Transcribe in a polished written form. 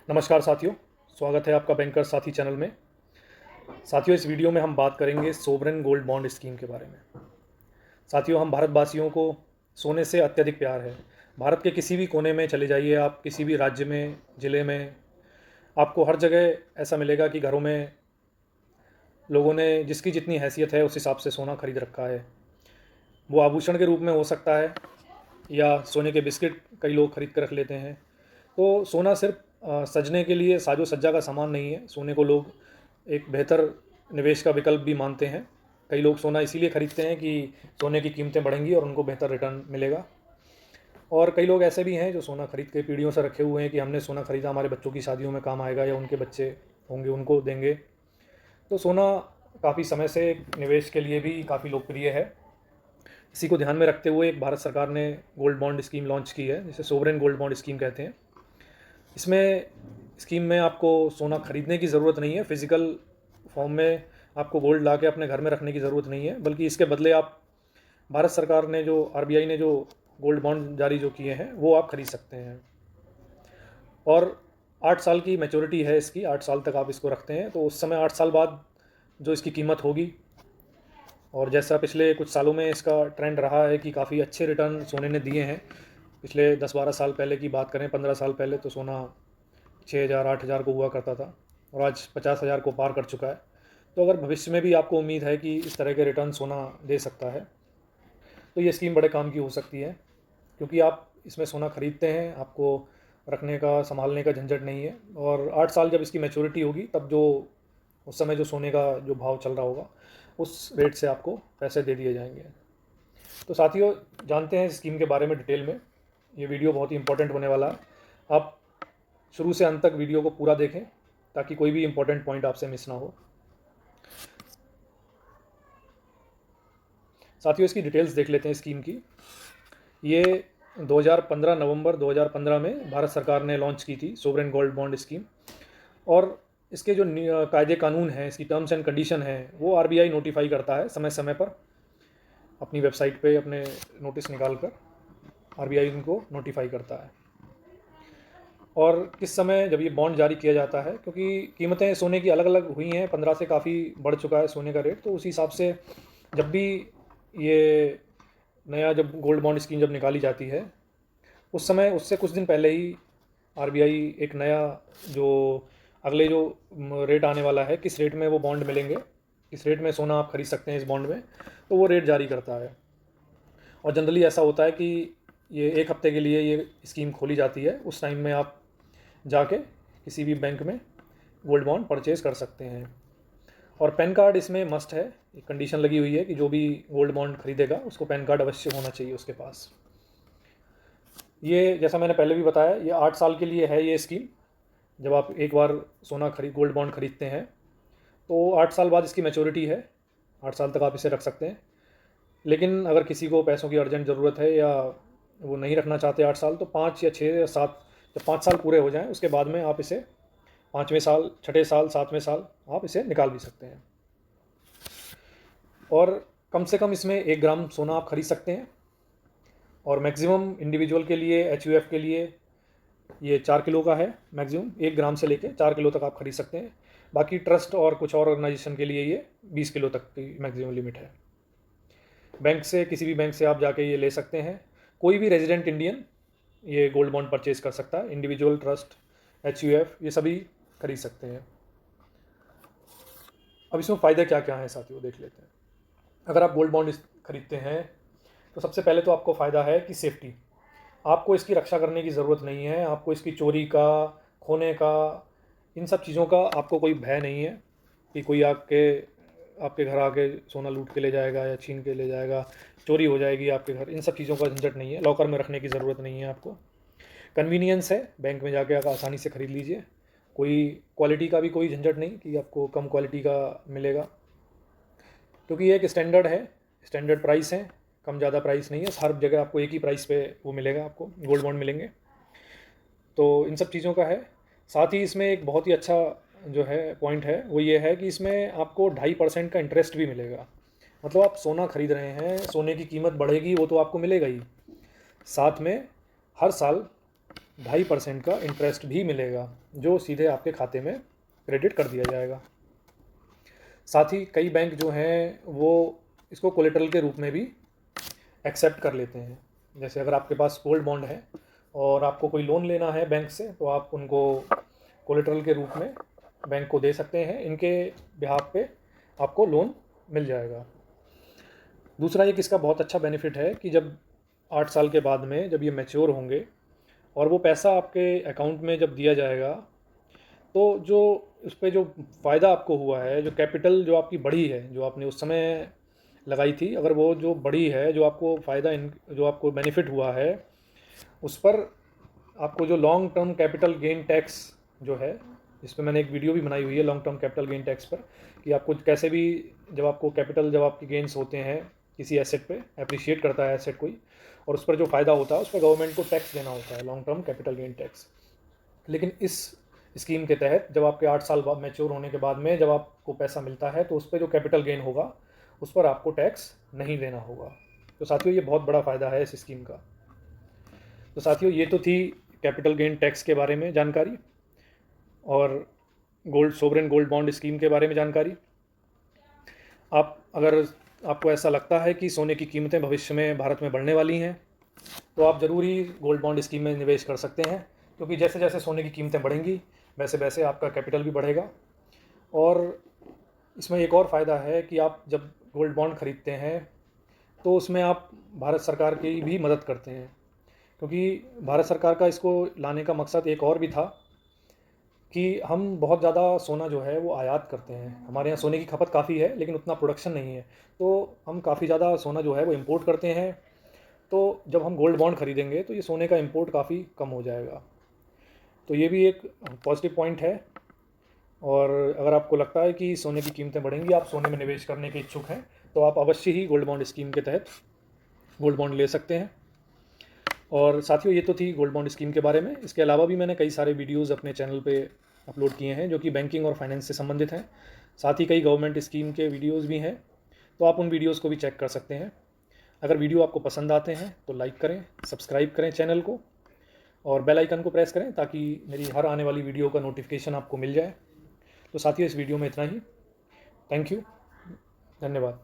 नमस्कार साथियों, स्वागत है आपका बैंकर साथी चैनल में। साथियों, इस वीडियो में हम बात करेंगे सोवरेन गोल्ड बॉन्ड स्कीम के बारे में। साथियों, हम भारतवासियों को सोने से अत्यधिक प्यार है। भारत के किसी भी कोने में चले जाइए आप, किसी भी राज्य में, ज़िले में, आपको हर जगह ऐसा मिलेगा कि घरों में लोगों ने जिसकी जितनी हैसियत है उस हिसाब से सोना खरीद रखा है। वो आभूषण के रूप में हो सकता है या सोने के बिस्किट कई लोग खरीद कर रख लेते हैं। तो सोना सिर्फ सजने के लिए साजो सज्जा का सामान नहीं है। सोने को लोग एक बेहतर निवेश का विकल्प भी मानते हैं। कई लोग सोना इसीलिए खरीदते हैं कि सोने की कीमतें बढ़ेंगी और उनको बेहतर रिटर्न मिलेगा। और कई लोग ऐसे भी हैं जो सोना खरीद के पीढ़ियों से रखे हुए हैं कि हमने सोना खरीदा, हमारे बच्चों की शादियों में काम आएगा या उनके बच्चे होंगे उनको देंगे। तो सोना काफ़ी समय से निवेश के लिए भी काफ़ी लोकप्रिय है। इसी को ध्यान में रखते हुए एक भारत सरकार ने गोल्ड बॉन्ड स्कीम लॉन्च की है, जिसे सोवरेन गोल्ड बॉन्ड स्कीम कहते हैं। इसमें स्कीम में आपको सोना खरीदने की ज़रूरत नहीं है, फिज़िकल फॉर्म में आपको गोल्ड ला के अपने घर में रखने की ज़रूरत नहीं है, बल्कि इसके बदले आप भारत सरकार ने जो आरबीआई ने जो गोल्ड बॉन्ड जारी जो किए हैं वो आप खरीद सकते हैं। और 8 साल की मैच्योरिटी है इसकी, 8 साल तक आप इसको रखते हैं तो उस समय 8 साल बाद जो इसकी कीमत होगी, और जैसा पिछले कुछ सालों में इसका ट्रेंड रहा है कि काफ़ी अच्छे रिटर्न सोने ने दिए हैं। पिछले 10-12 साल पहले की बात करें, 15 साल पहले तो सोना 6,000 8,000 को हुआ करता था और आज 50,000 को पार कर चुका है। तो अगर भविष्य में भी आपको उम्मीद है कि इस तरह के रिटर्न सोना दे सकता है तो ये स्कीम बड़े काम की हो सकती है, क्योंकि आप इसमें सोना खरीदते हैं, आपको रखने का संभालने का झंझट नहीं है। और 8 साल जब इसकी मैच्योरिटी होगी तब जो उस समय जो सोने का जो भाव चल रहा होगा उस रेट से आपको पैसे दे दिए जाएंगे। तो साथियों, जानते हैं इस स्कीम के बारे में डिटेल में। ये वीडियो बहुत ही इंपॉर्टेंट होने वाला है। आप शुरू से अंत तक वीडियो को पूरा देखें ताकि कोई भी इंपॉर्टेंट पॉइंट आपसे मिस ना हो। साथियों, इसकी डिटेल्स देख लेते हैं स्कीम की। ये 2015 नवंबर 2015 में भारत सरकार ने लॉन्च की थी सोवरेन गोल्ड बॉन्ड स्कीम। और इसके जो कायदे कानून हैं, इसकी टर्म्स एंड कंडीशन हैं, वो आरबीआई नोटिफाई करता है समय समय पर अपनी वेबसाइट पे अपने नोटिस निकाल कर आरबीआई उनको नोटिफाई करता है। और किस समय जब ये बॉन्ड जारी किया जाता है, क्योंकि कीमतें सोने की अलग अलग हुई हैं, 15 से काफ़ी बढ़ चुका है सोने का रेट, तो उसी हिसाब से जब भी ये नया जब गोल्ड बॉन्ड स्कीम जब निकाली जाती है उस समय उससे कुछ दिन पहले ही आरबीआई एक नया जो अगले जो रेट आने वाला है, किस रेट में वो बॉन्ड मिलेंगे, किस रेट में सोना आप खरीद सकते हैं इस बॉन्ड में, तो वो रेट जारी करता है। और जनरली ऐसा होता है कि ये 1 हफ्ते के लिए ये स्कीम खोली जाती है। उस टाइम में आप जाके किसी भी बैंक में गोल्ड बॉन्ड परचेज कर सकते हैं। और पैन कार्ड इसमें मस्ट है, एक कंडीशन लगी हुई है कि जो भी गोल्ड बॉन्ड खरीदेगा उसको पैन कार्ड अवश्य होना चाहिए उसके पास। ये जैसा मैंने पहले भी बताया, ये 8 साल के लिए है ये स्कीम। जब आप एक बार सोना गोल्ड बॉन्ड खरीदते हैं तो 8 साल बाद इसकी मैच्योरिटी है, 8 साल तक आप इसे रख सकते हैं। लेकिन अगर किसी को पैसों की अर्जेंट ज़रूरत है या वो नहीं रखना चाहते 8 साल, तो 5 या 6 या 7, जब 5 साल पूरे हो जाएं उसके बाद में आप इसे 5वें साल, 6ठे साल, 7वें साल आप इसे निकाल भी सकते हैं। और कम से कम इसमें 1 ग्राम सोना आप खरीद सकते हैं। और मैक्सिमम इंडिविजुअल के लिए, एचयूएफ के लिए ये 4 किलो का है। मैक्सिमम 1 ग्राम से लेकर 4 किलो तक आप खरीद सकते हैं। बाकी ट्रस्ट और कुछ और ऑर्गेनाइजेशन के लिए ये 20 किलो तक की मैक्सिमम लिमिट है। बैंक से, किसी भी बैंक से आप जाके ये ले सकते हैं। कोई भी रेजिडेंट इंडियन ये गोल्ड बॉन्ड परचेज कर सकता है। इंडिविजुअल, ट्रस्ट, एचयूएफ ये सभी खरीद सकते हैं। अब इसमें फ़ायदे क्या क्या हैं साथियों, देख लेते हैं। अगर आप गोल्ड बॉन्ड खरीदते हैं तो सबसे पहले तो आपको फ़ायदा है कि सेफ्टी, आपको इसकी रक्षा करने की ज़रूरत नहीं है। आपको इसकी चोरी का, खोने का, इन सब चीज़ों का आपको कोई भय नहीं है कि कोई आपके घर आके सोना लूट के ले जाएगा या छीन के ले जाएगा, चोरी हो जाएगी आपके घर। इन सब चीज़ों का झंझट नहीं है, लॉकर में रखने की ज़रूरत नहीं है आपको। कन्वीनियंस है, बैंक में जाके आप आसानी से ख़रीद लीजिए। कोई क्वालिटी का भी कोई झंझट नहीं कि आपको कम क्वालिटी का मिलेगा, क्योंकि ये एक स्टैंडर्ड है, स्टैंडर्ड प्राइस है, कम ज़्यादा प्राइस नहीं है। हर जगह आपको एक ही प्राइस पे वो मिलेगा, आपको गोल्ड बॉन्ड मिलेंगे। तो इन सब चीज़ों का है। साथ ही इसमें एक बहुत ही अच्छा जो है पॉइंट है वो ये है कि इसमें आपको 2.5% का इंटरेस्ट भी मिलेगा। मतलब आप सोना खरीद रहे हैं, सोने की कीमत बढ़ेगी वो तो आपको मिलेगा ही, साथ में हर साल 2.5% का इंटरेस्ट भी मिलेगा, जो सीधे आपके खाते में क्रेडिट कर दिया जाएगा। साथ ही कई बैंक जो हैं वो इसको कोलेटरल के रूप में भी एक्सेप्ट कर लेते हैं। जैसे अगर आपके पास गोल्ड बॉन्ड है और आपको कोई लोन लेना है बैंक से, तो आप उनको कोलेटरल के रूप में बैंक को दे सकते हैं। इनके बिहाफ पे आपको लोन मिल जाएगा। दूसरा एक इसका बहुत अच्छा बेनिफिट है कि जब 8 साल के बाद में जब ये मैच्योर होंगे और वो पैसा आपके अकाउंट में जब दिया जाएगा, तो जो उस पर जो फ़ायदा आपको हुआ है, जो कैपिटल जो आपकी बढ़ी है, जो आपने उस समय लगाई थी, अगर वो जो बढ़ी है, जो आपको फ़ायदा जो आपको बेनिफिट हुआ है, उस पर आपको जो long term capital gain tax जो है, इस पर मैंने एक वीडियो भी बनाई हुई है long term capital gain tax पर, कि आपको कैसे भी जब आपको कैपिटल जब आपकी गेन्स होते हैं किसी एसेट पे, अप्रिशिएट करता है एसेट कोई, और उस पर जो फ़ायदा होता है उस पर गवर्नमेंट को टैक्स देना होता है, long term capital gain tax. लेकिन इस स्कीम के तहत जब आपके 8 साल बाद मैच्योर होने के बाद में जब आपको पैसा मिलता है, तो उस पर जो कैपिटल गेन होगा उस पर आपको टैक्स नहीं देना होगा। तो साथियों, ये बहुत बड़ा फ़ायदा है इस स्कीम का। तो साथियों, ये तो थी कैपिटल गेन टैक्स के बारे में जानकारी और सोवरेन गोल्ड बॉन्ड स्कीम के बारे में जानकारी। अगर आपको ऐसा लगता है कि सोने की कीमतें भविष्य में भारत में बढ़ने वाली हैं, तो आप ज़रूर ही गोल्ड बॉन्ड स्कीम में निवेश कर सकते हैं, क्योंकि जैसे जैसे सोने की कीमतें बढ़ेंगी वैसे वैसे आपका कैपिटल भी बढ़ेगा। और इसमें एक और फ़ायदा है कि आप जब गोल्ड बॉन्ड ख़रीदते हैं तो उसमें आप भारत सरकार की भी मदद करते हैं, क्योंकि भारत सरकार का इसको लाने का मकसद एक और भी था कि हम बहुत ज़्यादा सोना जो है वो आयात करते हैं। हमारे यहाँ सोने की खपत काफ़ी है लेकिन उतना प्रोडक्शन नहीं है, तो हम काफ़ी ज़्यादा सोना जो है वो इम्पोर्ट करते हैं। तो जब हम गोल्ड बॉन्ड ख़रीदेंगे तो ये सोने का इम्पोर्ट काफ़ी कम हो जाएगा। तो ये भी एक पॉजिटिव पॉइंट है। और अगर आपको लगता है कि सोने की कीमतें बढ़ेंगी, आप सोने में निवेश करने के इच्छुक हैं, तो आप अवश्य ही गोल्ड बॉन्ड स्कीम के तहत गोल्ड बॉन्ड ले सकते हैं। और साथियों, ये तो थी गोल्ड बॉन्ड स्कीम के बारे में। इसके अलावा भी मैंने कई सारे वीडियोज़ अपने चैनल पे अपलोड किए हैं जो कि बैंकिंग और फाइनेंस से संबंधित हैं। साथ ही कई गवर्नमेंट स्कीम के वीडियोज़ भी हैं, तो आप उन वीडियोज़ को भी चेक कर सकते हैं। अगर वीडियो आपको पसंद आते हैं तो लाइक करें, सब्सक्राइब करें चैनल को और बेल आइकन को प्रेस करें, ताकि मेरी हर आने वाली वीडियो का नोटिफिकेशन आपको मिल जाए। तो साथियों, इस वीडियो में इतना ही। थैंक यू, धन्यवाद।